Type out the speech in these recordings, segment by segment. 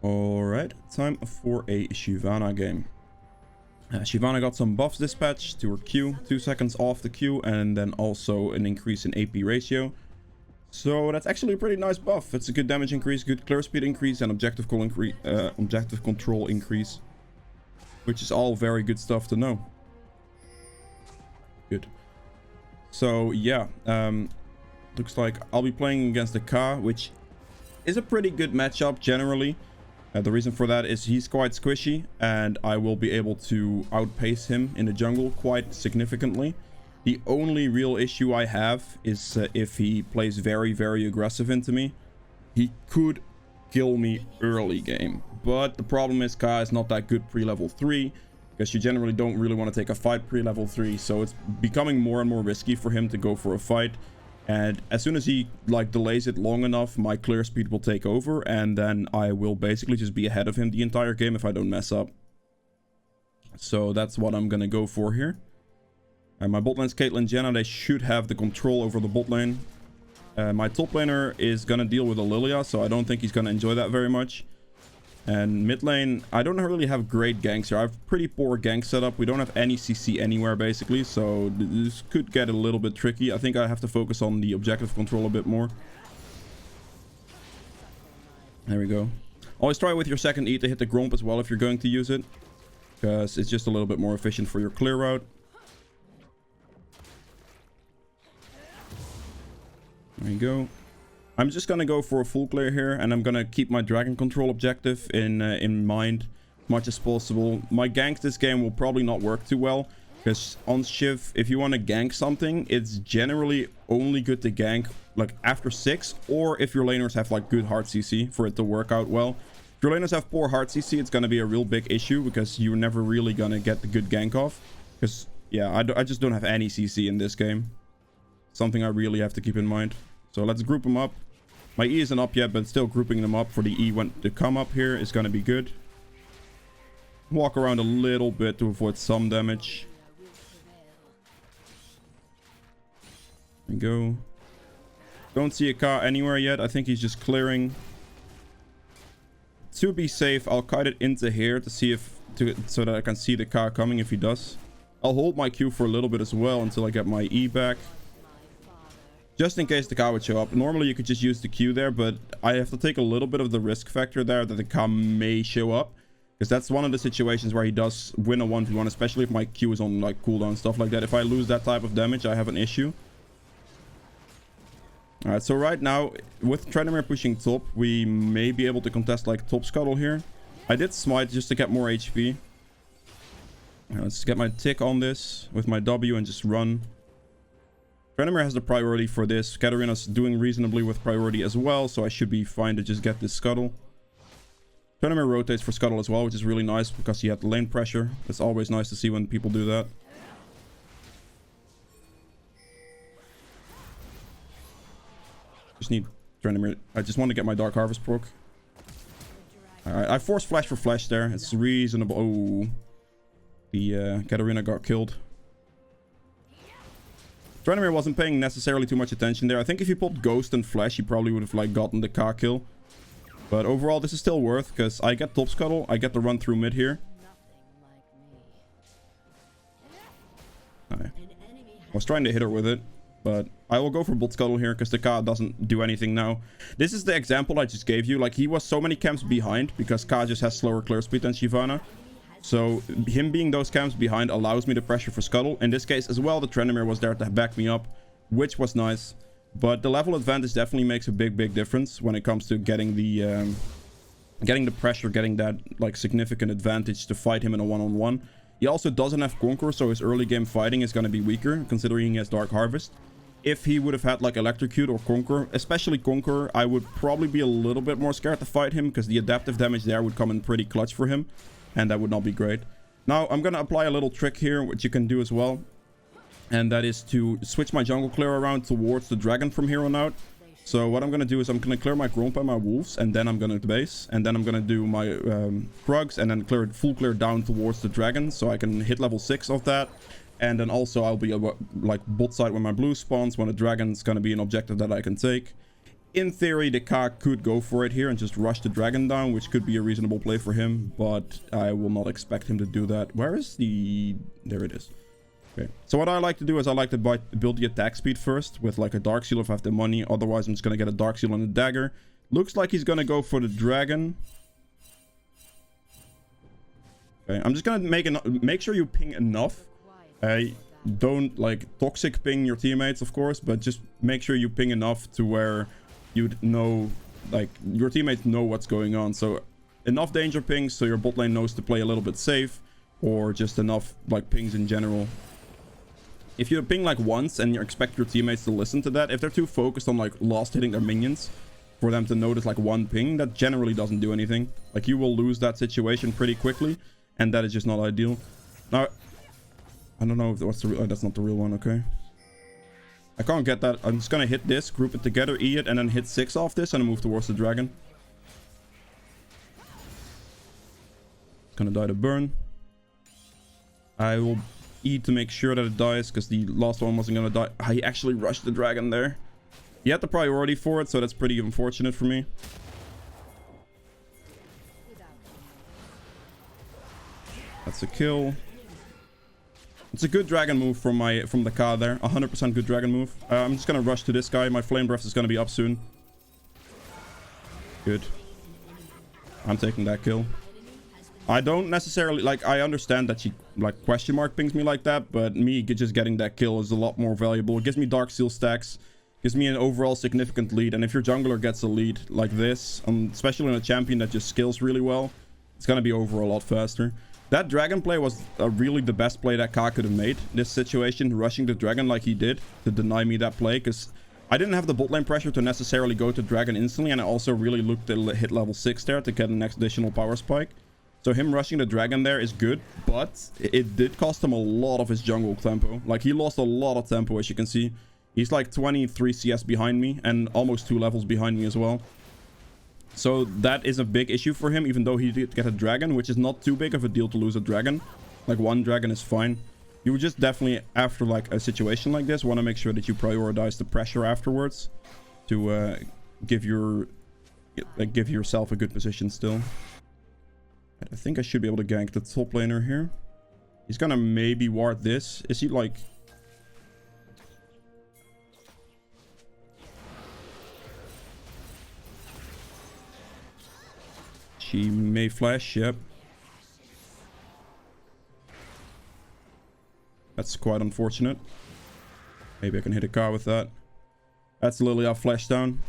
Alright, time for a Shyvana game. Shyvana got some buffs this patch to her Q, 2 seconds off the Q, and then also an increase in AP ratio. So that's actually a pretty nice buff. It's a good damage increase, good clear speed increase, and objective control increase. Which is all very good stuff to know. Good. So yeah, looks like I'll be playing against the K, which is a pretty good matchup generally. The reason for that is he's quite squishy, and I will be able to outpace him in the jungle quite significantly. The only real issue I have is if he plays very, very aggressive into me. He could kill me early game. But the problem is K is not that good pre-level 3, because you generally don't really want to take a fight pre-level 3. So it's becoming more and more risky for him to go for a fight. And as soon as he like delays it long enough, my clear speed will take over, and then I will basically just be ahead of him the entire game if I don't mess up. So that's what I'm gonna go for here. And my bot lane's Caitlyn Jenna. They should have the control over the bot lane. My top laner is gonna deal with a Lilia, so I don't think he's gonna enjoy that very much. And mid lane, I don't really have great ganks here. I have pretty poor gank setup. We don't have any CC anywhere basically, so this could get a little bit tricky. I think I have to focus on the objective control a bit more. There we go. Always try with your second E to hit the Gromp as well if you're going to use it, because it's just a little bit more efficient for your clear route. There you go. I'm just gonna go for a full clear here, and I'm gonna keep my dragon control objective in mind as much as possible. My gank this game will probably not work too well, because on Shiv, if you want to gank something, it's generally only good to gank like after 6, or if your laners have like good hard CC for it to work out well. If your laners have poor hard CC, it's gonna be a real big issue, because you're never really gonna get the good gank off. Because yeah, I just don't have any CC in this game. Something I really have to keep in mind. So let's group them up. My E isn't up yet, but still grouping them up for the E when to come up here is going to be good. Walk around a little bit to avoid some damage. There we go. Don't see a K anywhere yet. I think he's just clearing. To be safe, I'll kite it into here to see if so that I can see the K coming if he does. I'll hold my Q for a little bit as well until I get my E back. Just in case the K would show up. Normally you could just use the Q there, but I have to take a little bit of the risk factor there that the K may show up. Because that's one of the situations where he does win a 1v1, especially if my Q is on like cooldown, stuff like that. If I lose that type of damage, I have an issue. Alright, so right now, with Trendemir pushing top, we may be able to contest like top scuttle here. I did smite just to get more HP. Let's get my tick on this with my W and just run. Trendemir has the priority for this. Katarina's doing reasonably with priority as well, so I should be fine to just get this scuttle. Trendemir rotates for scuttle as well, which is really nice because he had lane pressure. It's always nice to see when people do that. Just need Trendemir. I just want to get my Dark Harvest proc. Alright, I forced flash for flash there. It's reasonable. Oh, the Katarina got killed. Trendemir wasn't paying necessarily too much attention there. I think if he pulled Ghost and Flash, he probably would have like gotten the K kill. But overall, this is still worth, because I get top scuttle. I get the run through mid here. Right. I was trying to hit her with it, but I will go for bot scuttle here because the K doesn't do anything now. This is the example I just gave you. Like, he was so many camps behind because K just has slower clear speed than Shyvana. So him being those camps behind allows me the pressure for scuttle. In this case as well, the Trendemir was there to back me up, which was nice. But the level advantage definitely makes a big difference when it comes to getting the pressure, getting that like significant advantage to fight him in a one-on-one. He also doesn't have Conquer, so his early game fighting is going to be weaker considering he has Dark Harvest. If he would have had like Electrocute or Conquer, especially Conquer, I would probably be a little bit more scared to fight him because the adaptive damage there would come in pretty clutch for him. And that would not be great. Now, I'm going to apply a little trick here, which you can do as well. And that is to switch my jungle clear around towards the dragon from here on out. So what I'm going to do is I'm going to clear my Gromp and my wolves. And then I'm going to base. And then I'm going to do my Krugs. And then full clear down towards the dragon. So I can hit level 6 of that. And then also I'll be like bot side when my blue spawns. When the dragon's going to be an objective that I can take. In theory, the Ka could go for it here and just rush the dragon down, which could be a reasonable play for him, but I will not expect him to do that. Where is the... There it is. Okay, so what I like to do is I like to build the attack speed first with like a Dark Seal if I have the money. Otherwise, I'm just going to get a Dark Seal and a dagger. Looks like he's going to go for the dragon. Okay, I'm just going to make sure you ping enough. Don't like toxic ping your teammates, of course, but just make sure you ping enough to where you'd know, like, your teammates know what's going on. So enough danger pings so your bot lane knows to play a little bit safe, or just enough like pings in general. If you ping like once and you expect your teammates to listen to that, if they're too focused on like last hitting their minions for them to notice like one ping, that generally doesn't do anything. Like, you will lose that situation pretty quickly, and that is just not ideal. Now, I don't know if that's the real... Oh, that's not the real one, okay. I can't get that. I'm just gonna hit this, group it together, E it, and then hit 6 off this and move towards the dragon. Gonna die to burn. I will E to make sure that it dies, because the last one wasn't gonna die. I actually rushed the dragon there. He had the priority for it, so that's pretty unfortunate for me. That's a kill. It's a good dragon move from the Ka there. 100% good dragon move. I'm just gonna rush to this guy. My flame breath is gonna be up soon. Good. I'm taking that kill. I don't necessarily, like, I understand that she, like, question mark pings me like that, but me just getting that kill is a lot more valuable. It gives me Dark Seal stacks, gives me an overall significant lead, and if your jungler gets a lead like this, especially on a champion that just skills really well, it's gonna be over a lot faster. That dragon play was really the best play that Ka could have made. This situation, rushing the dragon like he did to deny me that play, because I didn't have the bot lane pressure to necessarily go to dragon instantly, and I also really looked to hit level 6 there to get an additional power spike. So him rushing the dragon there is good, but it did cost him a lot of his jungle tempo. Like, he lost a lot of tempo, as you can see. He's like 23 CS behind me and almost 2 levels behind me as well. So that is a big issue for him, even though he did get a dragon, which is not too big of a deal to lose a dragon. Like, 1 dragon is fine. You would just definitely, after like a situation like this, want to make sure that you prioritize the pressure afterwards to give yourself a good position still. I think I should be able to gank the top laner here. He's gonna maybe ward this. Is he like... She may flash, yep. That's quite unfortunate. Maybe I can hit a car with that. That's Lilia flash down.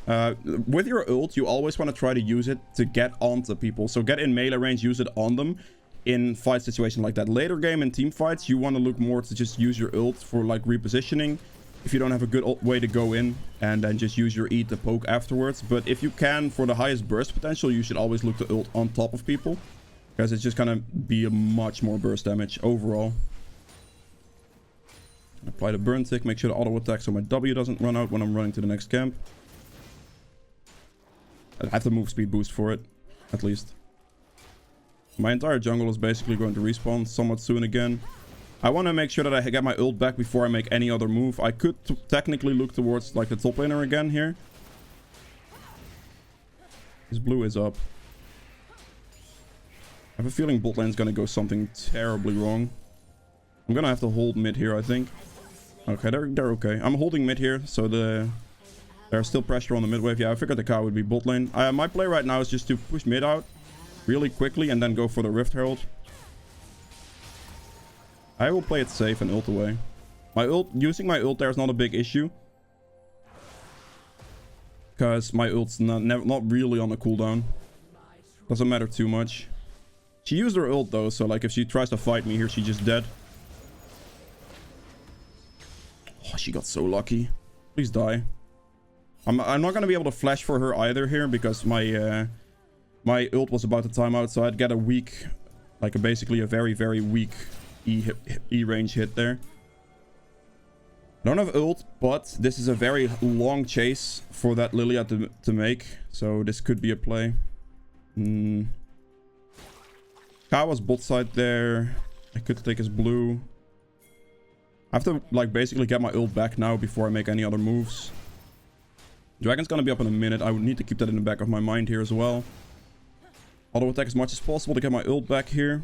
With your ult, you always want to try to use it to get onto people. So get in melee range, use it on them in fight situation like that. Later game in team fights, you want to look more to just use your ult for like repositioning. If you don't have a good way to go in, and then just use your E to poke afterwards. But if you can, for the highest burst potential, you should always look to ult on top of people, because it's just gonna be a much more burst damage overall. Apply the burn tick, make sure the auto attack so my W doesn't run out when I'm running to the next camp. I have the move speed boost for it, at least. My entire jungle is basically going to respawn somewhat soon again. I want to make sure that I get my ult back before I make any other move. I could technically look towards like the top laner again here. His blue is up. I have a feeling bot lane's gonna go something terribly wrong. I'm gonna have to hold mid here, I think. Okay, they're okay. I'm holding mid here, so there's still pressure on the mid wave. Yeah, I figured the Ka would be bot lane. My play right now is just to push mid out really quickly and then go for the Rift Herald. I will play it safe and ult away. Using my ult there is not a big issue, because my ult's not really on a cooldown. Doesn't matter too much. She used her ult though, so like if she tries to fight me here, she's just dead. Oh, she got so lucky. Please die. I'm not gonna be able to flash for her either here, because my ult was about to time out, so I'd get a weak, like basically a very, very weak E range hit there. I don't have ult, but this is a very long chase for that Lilia to make, so this could be a play. Ka was bot side there. I could take his blue. I have to like basically get my ult back now before I make any other moves. Dragon's gonna be up in a minute. I would need to keep that in the back of my mind here as well. Auto attack as much as possible to get my ult back here.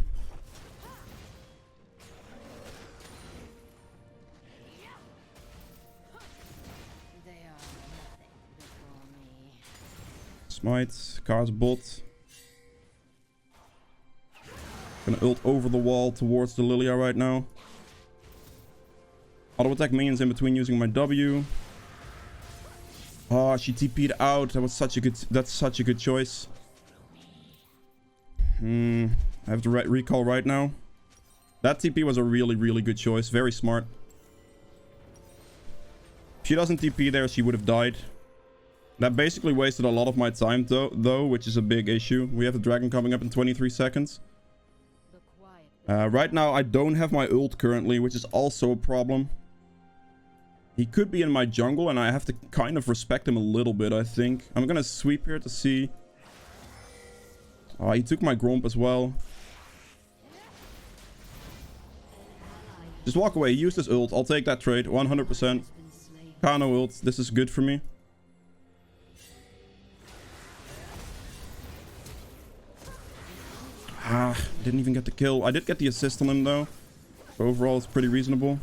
Smite, cast bot. Gonna ult over the wall towards the Lilia right now. Auto attack minions in between using my W. Oh, she TP'd out. That's such a good choice. I have to recall right now. That TP was a really good choice. Very smart. If she doesn't TP there, she would have died. That basically wasted a lot of my time though, which is a big issue. We have the dragon coming up in 23 seconds. Right now, I don't have my ult currently, which is also a problem. He could be in my jungle, and I have to kind of respect him a little bit, I think. I'm gonna sweep here to see. Oh, he took my Gromp as well. Just walk away. He used his ult. I'll take that trade, 100%. Kano ult. This is good for me. Didn't even get the kill. I did get the assist on him though. So overall, it's pretty reasonable.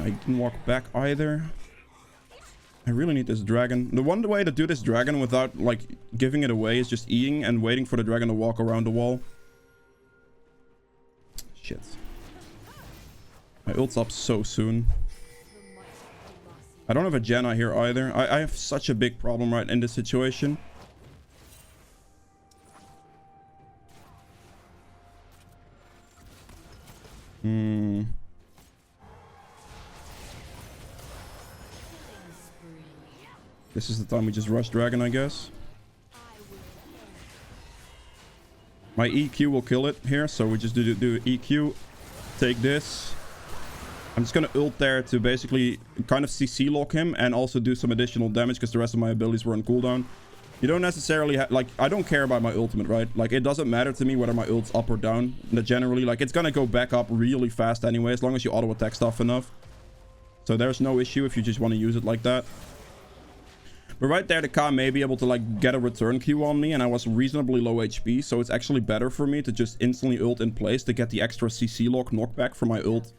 I didn't walk back either. I really need this dragon. The one way to do this dragon without like giving it away is just Eing and waiting for the dragon to walk around the wall. Shit. My ult's up so soon. I don't have a Janna here either. I have such a big problem right in this situation. This is the time we just rush dragon, I guess. My EQ will kill it here, so we just do EQ. Take this. I'm just gonna ult there to basically kind of CC lock him and also do some additional damage because the rest of my abilities were on cooldown. You don't necessarily like, I don't care about my ultimate, right? Like, it doesn't matter to me whether my ult's up or down. Generally, like, it's gonna go back up really fast anyway, as long as you auto attack stuff enough. So there's no issue if you just want to use it like that. But right there, the K may be able to like get a return Q on me, and I was reasonably low HP, so it's actually better for me to just instantly ult in place to get the extra CC lock knockback from my ult,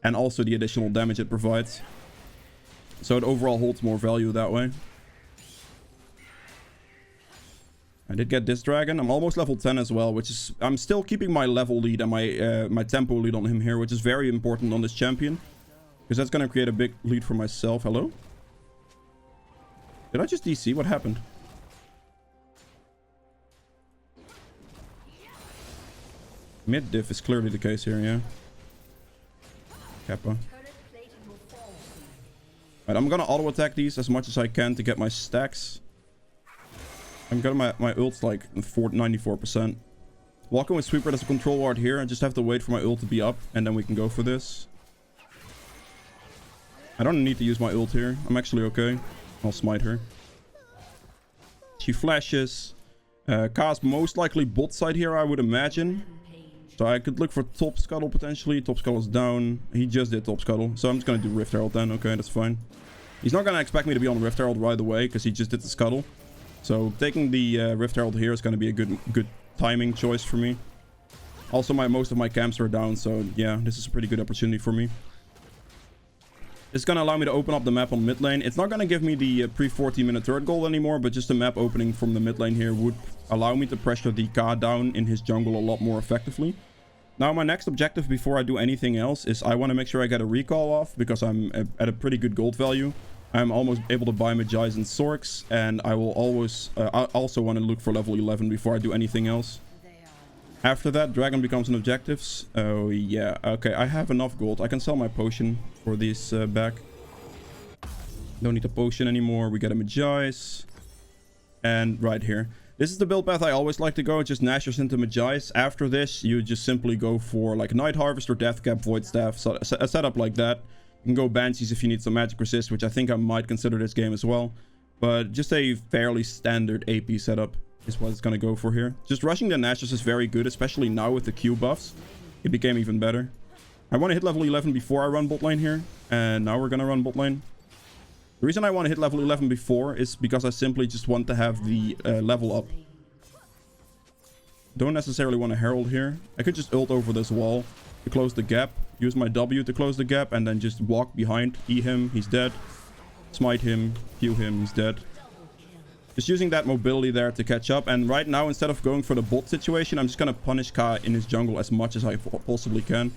and also the additional damage it provides. So it overall holds more value that way. I did get this dragon. I'm almost level 10 as well, which is... I'm still keeping my level lead and my tempo lead on him here, which is very important on this champion. Because that's going to create a big lead for myself. Hello? Did I just DC? What happened? Mid diff is clearly the case here, yeah. Kappa. Right, I'm gonna auto attack these as much as I can to get my stacks. I'm getting my ults like 94%. Walking with Sweeper as a control ward here. I just have to wait for my ult to be up, and then we can go for this. I don't need to use my ult here. I'm actually okay. I'll smite her. She flashes. Cast most likely bot side here, I would imagine. So I could look for top scuttle potentially. Top scuttle is down. He just did top scuttle. So I'm just going to do Rift Herald then. Okay, that's fine. He's not going to expect me to be on Rift Herald right away because he just did the scuttle. So taking the Rift Herald here is going to be a good timing choice for me. Also, most of my camps are down. So yeah, this is a pretty good opportunity for me. It's going to allow me to open up the map on mid lane. It's not going to give me the pre-14-minute turret gold anymore, but just the map opening from the mid lane here would allow me to pressure the K down in his jungle a lot more effectively. Now, my next objective before I do anything else is I want to make sure I get a recall off because I'm at a pretty good gold value. I'm almost able to buy Magi's and Sorks, and I will always I also want to look for level 11 before I do anything else. After that, Dragon becomes an objectives. Oh, yeah. Okay, I have enough gold. I can sell my potion for these back. Don't need a potion anymore. We get a Magi's. And right here. This is the build path I always like to go. Just Nashers into Magi's. After this, you just simply go for like Night Harvest or Death Cap, Void Staff. So a setup like that. You can go Banshees if you need some magic resist, which I think I might consider this game as well. But just a fairly standard AP setup is what it's going to go for here. Just rushing the Nashers is very good, especially now with the Q buffs. It became even better. I want to hit level 11 before I run bot lane here. And now we're going to run bot lane. The reason I want to hit level 11 before is because I simply just want to have the level up. Don't necessarily want to herald here. I could just ult over this wall to close the gap. Use my W to close the gap and then just walk behind. E him, he's dead. Smite him, Q him, he's dead. Just using that mobility there to catch up. And right now, instead of going for the bot situation, I'm just going to punish Ka in his jungle as much as I possibly can.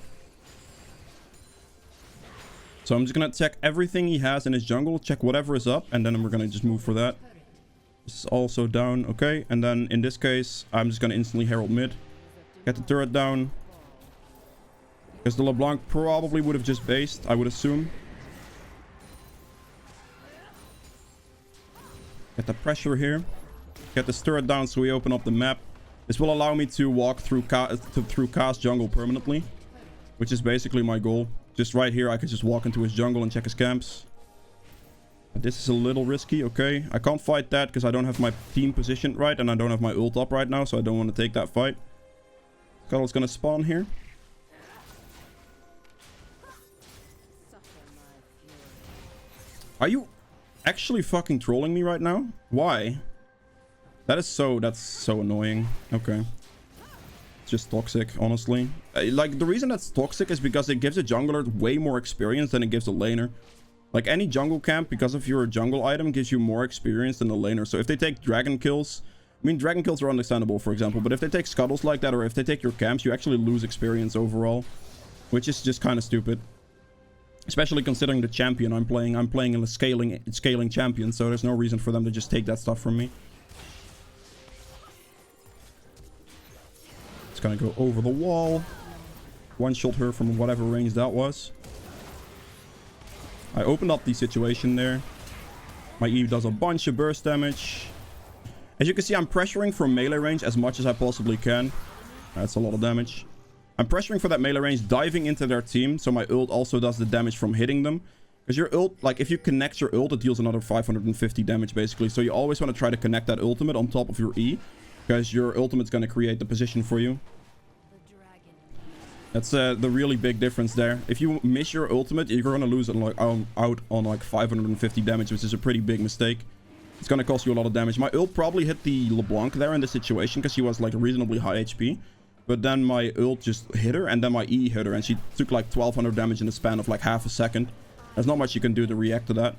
So I'm just going to check everything he has in his jungle, check whatever is up, and then we're going to just move for that. This is also down, okay. And then in this case, I'm just going to instantly herald mid. Get the turret down. Because the LeBlanc probably would have just based, I would assume. Get the pressure here. Get the turret down so we open up the map. This will allow me to walk through Ka's jungle permanently, which is basically my goal. Just right here, I could just walk into his jungle and check his camps. This is a little risky, okay. I can't fight that because I don't have my team positioned right and I don't have my ult up right now, so I don't want to take that fight. Scuttle's gonna spawn here. Are you actually fucking trolling me right now? Why? That's so annoying. Okay. It's just toxic, honestly. Like, the reason that's toxic is because it gives a jungler way more experience than it gives a laner. Like, any jungle camp, because of your jungle item, gives you more experience than the laner. So if they take dragon kills... I mean, dragon kills are understandable, for example. But if they take scuttles like that, or if they take your camps, you actually lose experience overall. Which is just kind of stupid. Especially considering the champion I'm playing. I'm playing in a scaling champion, so there's no reason for them to just take that stuff from me. It's gonna go over the wall. One-shot her from whatever range that was. I opened up the situation there. My E does a bunch of burst damage. As you can see, I'm pressuring from melee range as much as I possibly can. That's a lot of damage. I'm pressuring for that melee range, diving into their team, so my ult also does the damage from hitting them. Because your ult, like, if you connect your ult, it deals another 550 damage, basically. So you always want to try to connect that ultimate on top of your E. Because your ultimate's going to create the position for you. That's the really big difference there. If you miss your ultimate, you're going to lose it like, out on like 550 damage, which is a pretty big mistake. It's going to cost you a lot of damage. My ult probably hit the LeBlanc there in this situation, because she was like reasonably high HP. But then my ult just hit her, and then my E hit her, and she took like 1200 damage in the span of like half a second. There's not much you can do to react to that.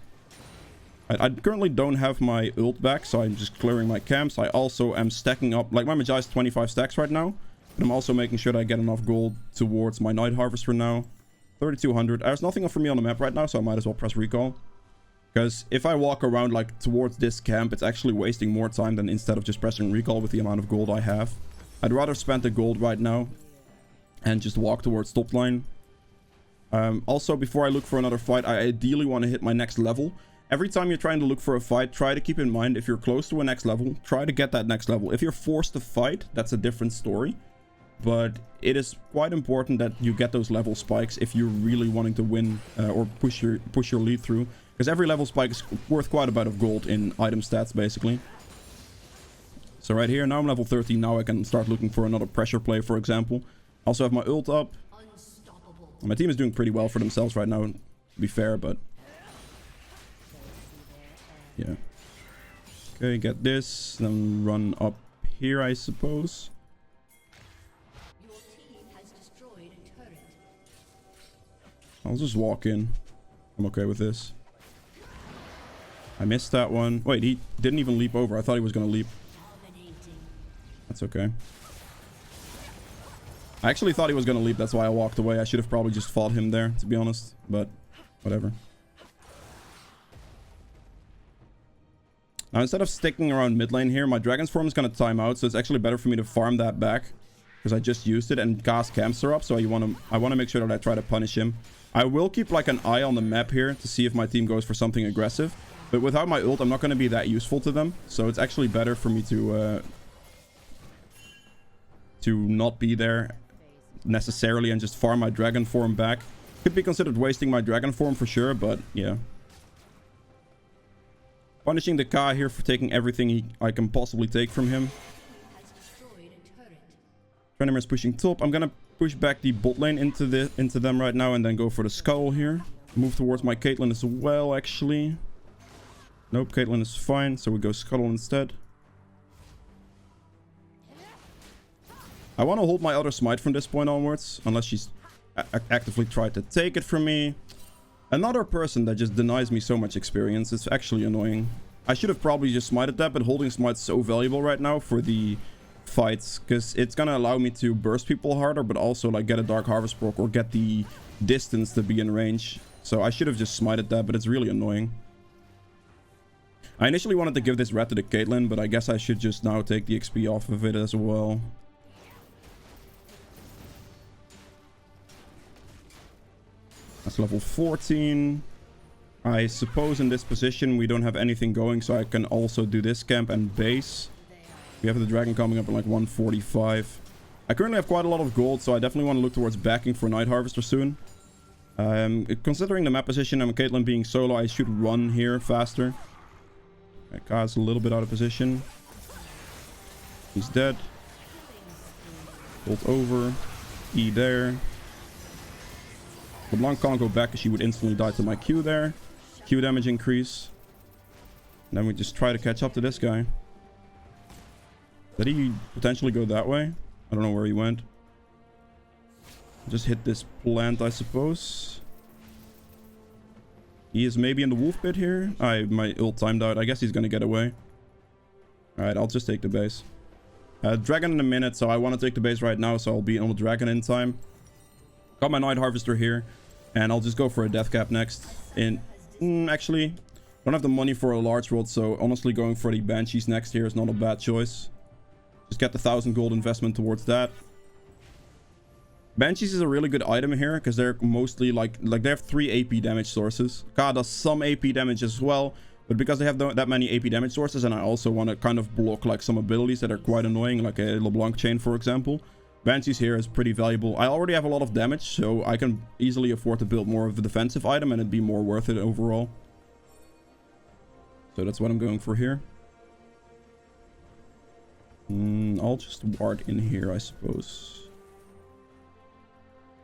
I currently don't have my ult back, so I'm just clearing my camps. I also am stacking up, like my Magi is 25 stacks right now. But I'm also making sure that I get enough gold towards my Night Harvester now. 3200. There's nothing for me on the map right now, so I might as well press recall. Because if I walk around like towards this camp, it's actually wasting more time than instead of just pressing recall with the amount of gold I have. I'd rather spend the gold right now and just walk towards top line. Also, before I look for another fight, I ideally want to hit my next level. Every time you're trying to look for a fight, try to keep in mind, if you're close to a next level, try to get that next level. If you're forced to fight, that's a different story. But it is quite important that you get those level spikes if you're really wanting to win or push your lead through. Because every level spike is worth quite a bit of gold in item stats, basically. So right here, now I'm level 13. Now I can start looking for another pressure play, for example. Also have my ult up. My team is doing pretty well for themselves right now, to be fair, but... yeah. Okay, get this. Then run up here, I suppose. I'll just walk in. I'm okay with this. I missed that one. Wait, he didn't even leap over. I thought he was going to leap. That's okay. I actually thought he was going to leap. That's why I walked away. I should have probably just fought him there, to be honest. But whatever. Now, instead of sticking around mid lane here, my Dragon's Form is going to time out. So it's actually better for me to farm that back. Because I just used it and Gas camps are up. So I want to make sure that I try to punish him. I will keep like an eye on the map here to see if my team goes for something aggressive. But without my ult, I'm not going to be that useful to them. So it's actually better for me to not be there necessarily and just farm my Dragon Form back. Could be considered wasting my Dragon Form for sure, but yeah. Punishing the Ka here for taking everything I can possibly take from him. Venom is pushing top. I'm going to push back the bot lane into them right now and then go for the scuttle here. Move towards my Caitlyn as well, actually. Nope, Caitlyn is fine, so we go scuttle instead. I want to hold my other smite from this point onwards, unless she's actively tried to take it from me. Another person that just denies me so much experience. It's actually annoying. I should have probably just smited that, but holding smite's so valuable right now for the fights, because it's gonna allow me to burst people harder, but also like get a Dark Harvest proc or get the distance to be in range. So I should have just smited that, but it's really annoying. I initially wanted to give this red to the Caitlyn, but I guess I should just now take the XP off of it as well. That's level 14. I suppose in this position we don't have anything going, so I can also do this camp and base. We have the dragon coming up in like 145. I currently have quite a lot of gold, so I definitely want to look towards backing for Night Harvester soon. Considering the map position and Caitlyn being solo, I should run here faster. Ka's a little bit out of position. He's dead. Hold over. E there. LeBlanc can't go back because she would instantly die to my Q there. Q damage increase. And then we just try to catch up to this guy. Did he potentially go that way? I don't know where he went. Just hit this plant, I suppose. He is maybe in the wolf pit here. My ult timed out. I guess he's gonna get away. Alright, I'll just take the base. Dragon in a minute, so I want to take the base right now, so I'll be on the dragon in time. Got my Night Harvester here. And I'll just go for a death cap next. Actually, I don't have the money for a large rod, so honestly going for the Banshees next here is not a bad choice. Just get the 1,000 gold investment towards that. Banshees is a really good item here, because they're mostly like they have 3 AP damage sources. Ka does some AP damage as well, but because they have that many AP damage sources, and I also want to kind of block like some abilities that are quite annoying, like a LeBlanc chain, for example. Banshees here is pretty valuable. I already have a lot of damage, so I can easily afford to build more of a defensive item, and it'd be more worth it overall. So that's what I'm going for here. I'll just ward in here, I suppose.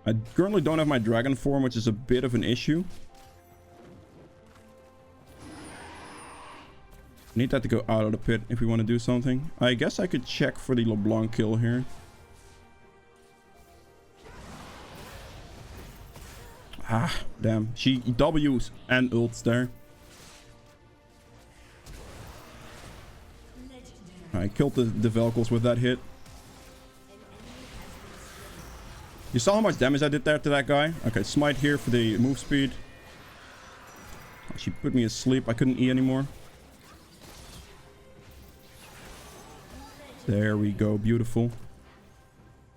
I currently don't have my dragon form, which is a bit of an issue. Need that to go out of the pit if we want to do something. I guess I could check for the LeBlanc kill here. Ah, damn. She W's and ults there. I killed the Velkos with that hit. You saw how much damage I did there to that guy? Okay, smite here for the move speed. She put me asleep. I couldn't E anymore. There we go. Beautiful.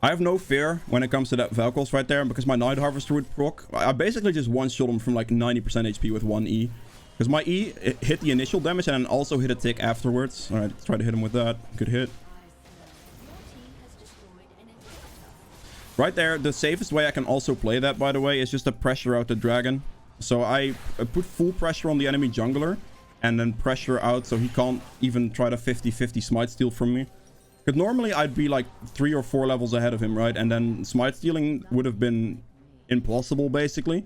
I have no fear when it comes to that Velkos right there, because my Night Harvester would proc. I basically just one-shot him from like 90% HP with one E. Because my E hit the initial damage and then also hit a tick afterwards. Alright, let's try to hit him with that. Good hit. Right there, the safest way I can also play that, by the way, is just to pressure out the dragon. So I put full pressure on the enemy jungler and then pressure out so he can't even try to 50-50 smite steal from me. Because normally I'd be like 3 or 4 levels ahead of him, right? And then smite stealing would have been impossible, basically.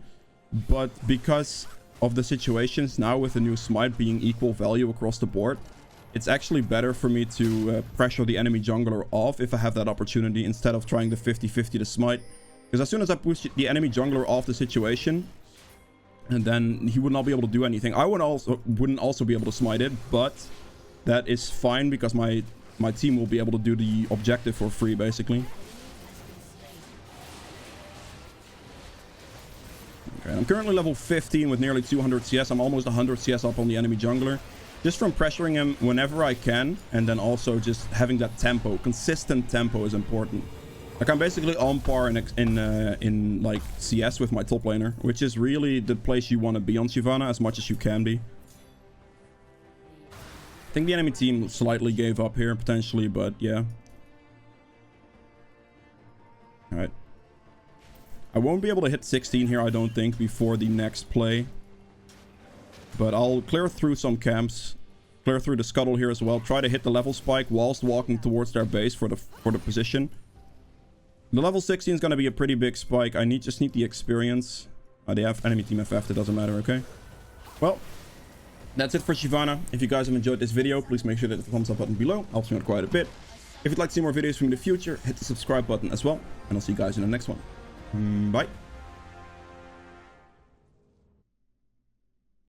But because of the situations now with the new smite being equal value across the board, it's actually better for me to pressure the enemy jungler off if I have that opportunity, instead of trying the 50-50 to smite. Because as soon as I push the enemy jungler off the situation, and then he would not be able to do anything. I wouldn't also be able to smite it, but that is fine because my team will be able to do the objective for free, basically. Okay, I'm currently level 15 with nearly 200 CS. I'm almost 100 CS up on the enemy jungler. Just from pressuring him whenever I can, and then also just having that tempo. Consistent tempo is important. Like, I'm basically on par in like CS with my top laner, which is really the place you want to be on Shyvana as much as you can be. I think the enemy team slightly gave up here, potentially, but yeah. Alright. I won't be able to hit 16 here, I don't think, before the next play. But I'll clear through some camps. Clear through the scuttle here as well. Try to hit the level spike whilst walking towards their base for the position. The level 16 is going to be a pretty big spike. Just need the experience. They have enemy team FF. That doesn't matter, okay? Well, that's it for Shyvana. If you guys have enjoyed this video, please make sure to hit the thumbs up button below. Helps me out quite a bit. If you'd like to see more videos from me in the future, hit the subscribe button as well. And I'll see you guys in the next one. Bye.